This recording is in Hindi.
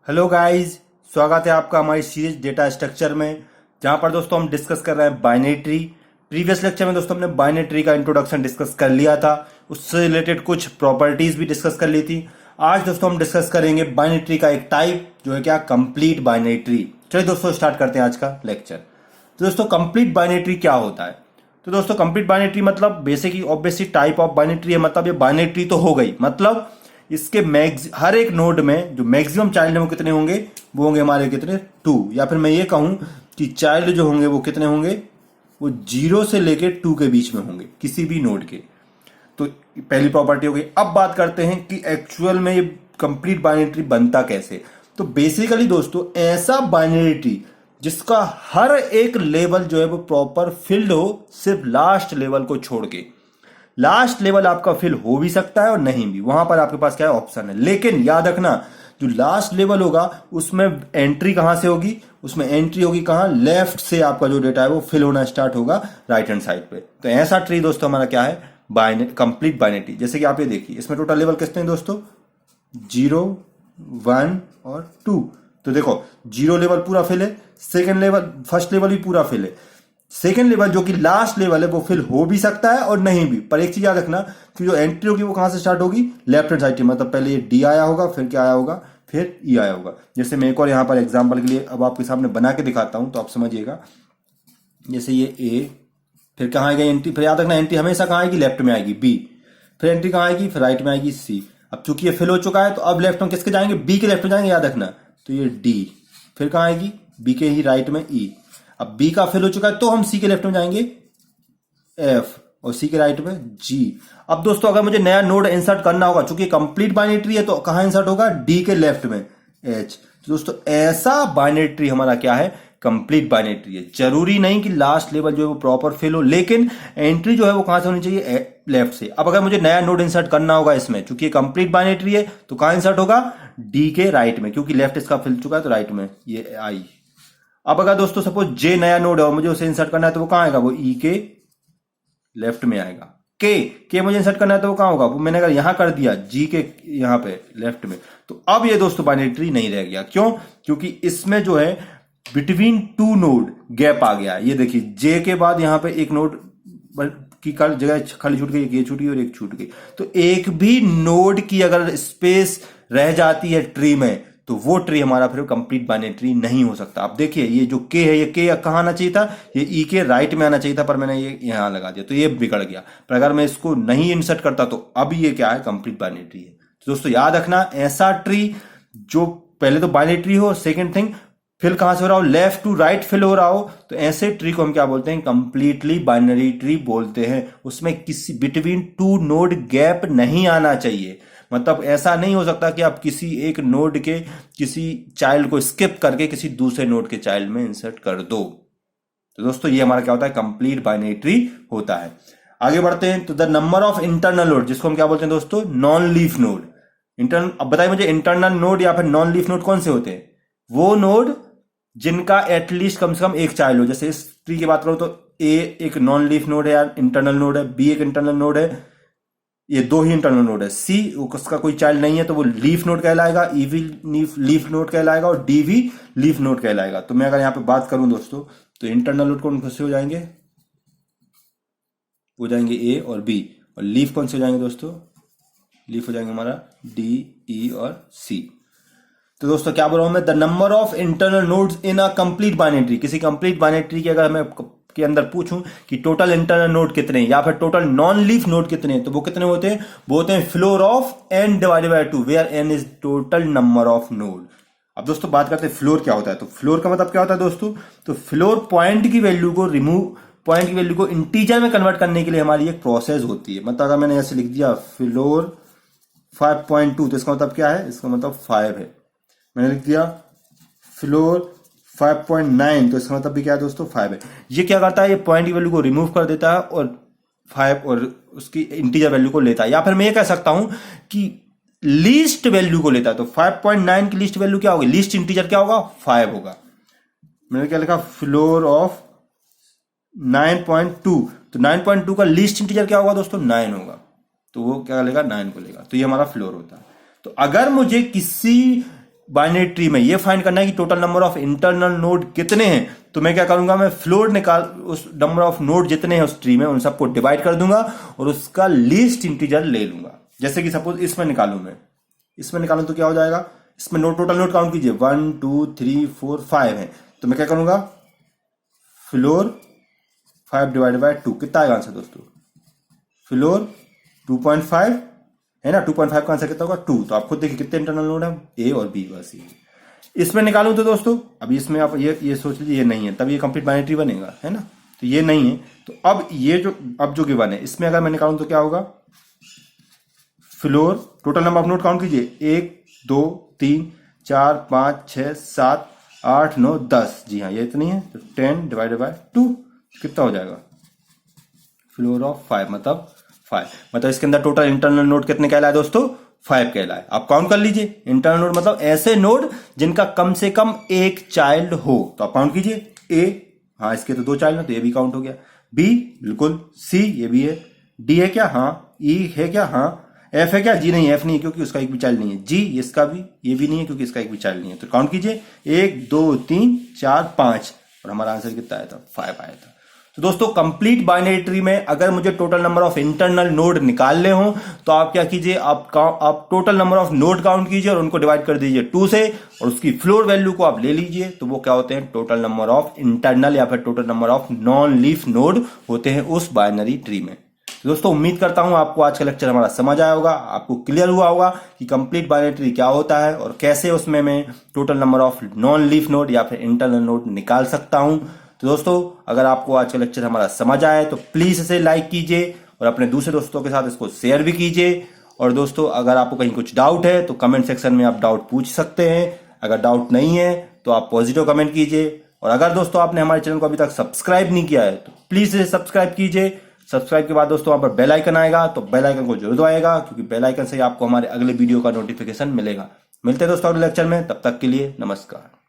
हेलो गाइस, स्वागत है आपका हमारी सीरीज डेटा स्ट्रक्चर में, जहां पर दोस्तों हम डिस्कस कर रहे हैं बाइनरी ट्री। प्रीवियस लेक्चर में दोस्तों हमने बाइनरी ट्री का इंट्रोडक्शन डिस्कस कर लिया था, उससे रिलेटेड कुछ प्रॉपर्टीज भी डिस्कस कर ली थी। आज दोस्तों हम डिस्कस करेंगे बाइनरी ट्री का एक टाइप जो है क्या, कंप्लीट बाइनरी ट्री। चलिए दोस्तों स्टार्ट करते हैं आज का लेक्चर। तो दोस्तों कंप्लीट बाइनरी ट्री क्या होता है? तो दोस्तों कंप्लीट बाइनरी ट्री मतलब basically obviously type of binary tree है। मतलब ये बाइनरी ट्री तो हो गई, मतलब इसके हर एक नोड में जो मैक्सिमम चाइल्ड है वो कितने होंगे? वो होंगे हमारे कितने? 2। या फिर मैं ये कहूं कि चाइल्ड जो होंगे वो कितने होंगे? वो 0 से लेके 2 के बीच में होंगे किसी भी नोड के। तो पहली प्रॉपर्टी हो गई। अब बात करते हैं कि एक्चुअल में ये कंप्लीट बाइनरी ट्री बनता कैसे। तो बेसिकली दोस्तों ऐसा बाइनरी ट्री जिसका हर एक लेवल जो है वो प्रॉपर फिल्ड हो, सिर्फ लास्ट लेवल को छोड़ के। लास्ट लेवल आपका फिल हो भी सकता है और नहीं भी, वहां पर आपके पास क्या है, ऑप्शन है। लेकिन याद रखना, जो लास्ट लेवल होगा उसमें एंट्री कहां से होगी? उसमें एंट्री होगी कहां? लेफ्ट से आपका जो डेटा है वो फिल होना स्टार्ट होगा राइट हैंड साइड पे। तो ऐसा ट्री दोस्तों हमारा क्या है, कंप्लीट बाइनरी ट्री। जैसे कि आप ये देखिए, इसमें टोटल लेवल कितने हैं दोस्तों? 0, 1 और 2। तो देखो 0 लेवल पूरा फिल है, सेकेंड लेवल, फर्स्ट लेवल भी पूरा फिल है। सेकेंड लेवल जो कि लास्ट लेवल है वो फिल हो भी सकता है और नहीं भी। पर एक चीज याद रखना कि जो एंट्री होगी वो कहां से स्टार्ट होगी? Left hand side. मतलब पहले ये डी आया होगा, फिर क्या आया होगा? फिर ई आया होगा। जैसे मैं एक और यहां पर एग्जांपल के लिए अब आपके सामने बना के दिखाता हूं तो आप समझिएगा। जैसे ये ए, फिर कहां आएगा एंट्री? फिर याद रखना एंट्री हमेशा कहां आएगी? लेफ्ट में आएगी, बी। फिर एंट्री कहां आएगी? फिर राइट में आएगी, सी। अब चूंकि ये फिल हो चुका है तो अब लेफ्ट में किसके जाएंगे? बी के लेफ्ट में जाएंगे, याद रखना। तो ये डी, फिर कहां आएगी? बी के ही राइट में ई। अब बी का फिल हो चुका है तो हम सी के लेफ्ट में जाएंगे, एफ, और सी के राइट में जी। अब दोस्तों अगर मुझे नया नोड इंसर्ट करना होगा, चूंकि कंप्लीट बाइनरी ट्री है तो कहां इंसर्ट होगा? डी के लेफ्ट में, एच। तो दोस्तों ऐसा बाइनरी ट्री हमारा क्या है, कंप्लीट बाइनरी ट्री है। जरूरी नहीं कि लास्ट लेवल जो है वो प्रॉपर फिल हो, लेकिन एंट्री जो है वो कहां से होनी चाहिए? लेफ्ट से। अब अगर मुझे नया नोड इंसर्ट करना होगा इसमें, चूंकि कंप्लीट बाइनरी ट्री है तो कहां इंसर्ट होगा? डी के राइट में, क्योंकि लेफ्ट इसका फिल चुका है तो राइट में, ये आई। अब अगर दोस्तों सपोज जे नया नोड है और मुझे उसे इंसर्ट करना है तो वो कहां आएगा? वो ई के लेफ्ट में आएगा। के मुझे इंसर्ट करना है तो वो कहां होगा? वो मैंने अगर यहां कर दिया, जी के यहां पे लेफ्ट में, तो अब ये दोस्तों बाइनरी ट्री नहीं रह गया। क्यों? क्योंकि इसमें जो है बिटवीन 2 नोड गैप आ गया। ये देखिए जे के बाद यहां पे एक नोड की जगह खाली छूट गई, एक ये छूट गई और एक छूट गई। तो एक भी नोड की अगर स्पेस रह जाती है ट्री में तो वो ट्री हमारा फिर कंप्लीट बाइनरी ट्री नहीं हो सकता। अब देखिए ये जो के है, ये के कहां आना चाहिए था? ये ई के राइट में आना चाहिए था, पर मैंने ये यहां लगा दिया तो ये बिगड़ गया। पर अगर मैं इसको नहीं इंसर्ट करता तो अब ये क्या है, कंप्लीट बाइनरी ट्री है। तो दोस्तों याद रखना, ऐसा ट्री जो पहले तो बाइनरी ट्री हो, सेकेंड थिंग फिल कहां से हो रहा हो? लेफ्ट टू राइट फिल हो रहा हो, तो ऐसे ट्री को हम क्या बोलते हैं? कंप्लीटली बाइनरी ट्री बोलते हैं। उसमें किसी बिटवीन 2 नोड गैप नहीं आना चाहिए। मतलब ऐसा नहीं हो सकता कि आप किसी एक नोड के किसी चाइल्ड को स्किप करके किसी दूसरे नोड के चाइल्ड में इंसर्ट कर दो। तो दोस्तों ये हमारा क्या होता है? कंप्लीट बाइनरी ट्री होता है। आगे बढ़ते हैं तो the number of internal node, जिसको हम क्या बोलते हैं दोस्तों? Non leaf node. इंटरनल, अब बताइए मुझे इंटरनल नोड या फिर नॉन लीफ नोड कौन से होते हैं? वो नोड जिनका एटलीस्ट कम से कम एक चाइल्ड हो। जैसे इस ट्री की बात करो तो ए एक नॉन लीफ नोड है या इंटरनल नोड है, बी एक इंटरनल नोड है, ये 2 ही इंटरनल नोड है। सी उसका कोई चाइल्ड नहीं है तो वो लीफ नोड कहलाएगा, ई भी लीफ नोड कहलाएगा और डी भी लीफ नोड कहलाएगा। तो मैं अगर यहां पे बात करूं दोस्तों तो इंटरनल नोड कौन से हो जाएंगे? हो जाएंगे ए और बी। और लीफ कौन से हो जाएंगे दोस्तों? लीफ हो जाएंगे हमारा डी, ई और सी। तो दोस्तों क्या बोल रहा हूं मैं? The number of internal nodes in a complete binary tree. किसी कंप्लीट बाइनरी ट्री की अगर मैं के अंदर पूछूं कि टोटल इंटरनल नोड कितने हैं या फिर टोटल नॉन लीफ नोड कितने हैं, तो वो कितने होते हैं? वो होते हैं floor of n divided by 2, where n is total number of node. अब दोस्तों बात करते हैं फ्लोर क्या होता है। तो फ्लोर का मतलब क्या होता है दोस्तों? तो फ्लोर पॉइंट की वैल्यू को पॉइंट की वैल्यू को इंटीजर में कन्वर्ट करने के लिए हमारी एक प्रोसेस होती है। मतलब अगर मैंने ऐसे लिख दिया फ्लोर 5.2 तो इसका मतलब क्या है? इसका मतलब 5 है। मैंने लिख दिया फ्लोर 5.9 तो इसका मतलब भी क्या है दोस्तों? 5 है। ये क्या करता है? ये पॉइंट की वैल्यू को रिमूव कर देता है और 5 और उसकी इंटीजर वैल्यू को लेता है। या फिर मैं ये कह सकता हूं कि लीस्ट वैल्यू को लेता है। तो 5.9 की लीस्ट वैल्यू क्या होगी? लीस्ट इंटीजर क्या होगा? 5 होगा। मैंने क्या लिखा? फ्लोर ऑफ 9.2 तो 9.2 का लीस्ट इंटीजर क्या होगा दोस्तों? 9 होगा। तो वो क्या लेगा? 9 को लेगा। तो ये हमारा फ्लोर होता है। तो अगर मुझे किसी बाइनरी ट्री में ये फाइंड करना है कि total number of internal node कितने हैं, तो मैं क्या करूंगा, मैं फ्लोर निकाल उस नंबर ऑफ नोड जितने हैं उस ट्री में उन सबको डिवाइड कर दूंगा और उसका लीस्ट इंटीजर ले लूंगा। जैसे कि सपोज इसमें निकालूं, मैं इसमें निकालूं तो क्या हो जाएगा, इसमें नोड टोटल नोड काउंट कीजिए 1 2 3 4 5 है, तो मैं क्या करूंगा, फ्लोर 5 डिवाइडेड बाय 2 कितना आएगा आंसर दोस्तों, फ्लोर 2.5 है ना, 2.5 का आंसर कितना होगा 2। तो आप खुद देखिए कितने इंटरनल नोड है, ए और बी, बस ये। इसमें निकालूं तो दोस्तों अब इसमें आप ये सोच लीजिए ये नहीं है, तब ये कंप्लीट बाइनरी ट्री बनेगा, है ना, तो ये नहीं है। तो अब ये जो गिवन है इसमें अगर मैं निकालूं तो क्या होगा, floor total number of node count कीजिए 1 2 3 4 5 6 7 8 9 10, जी हाँ ये इतनी है, तो 10 डिवाइडेड बाय 2 कितना हो जाएगा, फ्लोर ऑफ 5 मतलब 5, मतलब इसके अंदर टोटल इंटरनल नोड कितने कहलाए दोस्तों, 5 कहलाए। आप काउंट कर लीजिए, इंटरनल नोड मतलब ऐसे नोड जिनका कम से कम एक चाइल्ड हो, तो आप काउंट कीजिए, ए हाँ इसके तो 2 चाइल्ड है तो ये भी काउंट हो गया, बी बिल्कुल, सी ये भी है, डी है क्या, हाँ, ई है क्या, हाँ, एफ है क्या, जी नहीं एफ नहीं है क्योंकि उसका एक भी चाइल्ड नहीं है, जी इसका भी ये भी नहीं है क्योंकि इसका एक भी चाइल्ड नहीं है। तो काउंट कीजिए 1 2 3 4 5 और हमारा आंसर कितना आया था, 5 आया था। तो दोस्तों कंप्लीट बाइनरी ट्री में अगर मुझे total number of internal node निकालने हो तो आप क्या कीजिए, आप total number of node count कीजिए और उनको डिवाइड कर दीजिए 2 से और उसकी फ्लोर वैल्यू को आप ले लीजिए, तो वो क्या होते हैं, टोटल नंबर ऑफ इंटरनल या फिर total number of non leaf node होते हैं उस बाइनरी ट्री में। तो दोस्तों उम्मीद करता हूं आपको आज का लेक्चर हमारा समझ आया होगा, आपको क्लियर हुआ होगा कि कंप्लीट बाइनरी ट्री क्या होता है और कैसे उसमें मैं total number of non leaf node या फिर इंटरनल नोड निकाल सकता हूं। तो दोस्तों अगर आपको आज का लेक्चर हमारा समझ आया तो प्लीज इसे लाइक कीजिए और अपने दूसरे दोस्तों के साथ इसको शेयर भी कीजिए। और दोस्तों अगर आपको कहीं कुछ डाउट है तो कमेंट सेक्शन में आप डाउट पूछ सकते हैं, अगर डाउट नहीं है तो आप पॉजिटिव कमेंट कीजिए। और अगर दोस्तों आपने हमारे चैनल को अभी तक सब्सक्राइब नहीं किया है तो प्लीज इसे सब्सक्राइब कीजिए। सब्सक्राइब के बाद दोस्तों वहां पर बेल आइकन आएगा, तो बेल आइकन को जरूर दबाएगा क्योंकि बेल आइकन से आपको हमारे अगले वीडियो का नोटिफिकेशन मिलेगा। मिलते हैं दोस्तों अगले लेक्चर में, तब तक के लिए नमस्कार।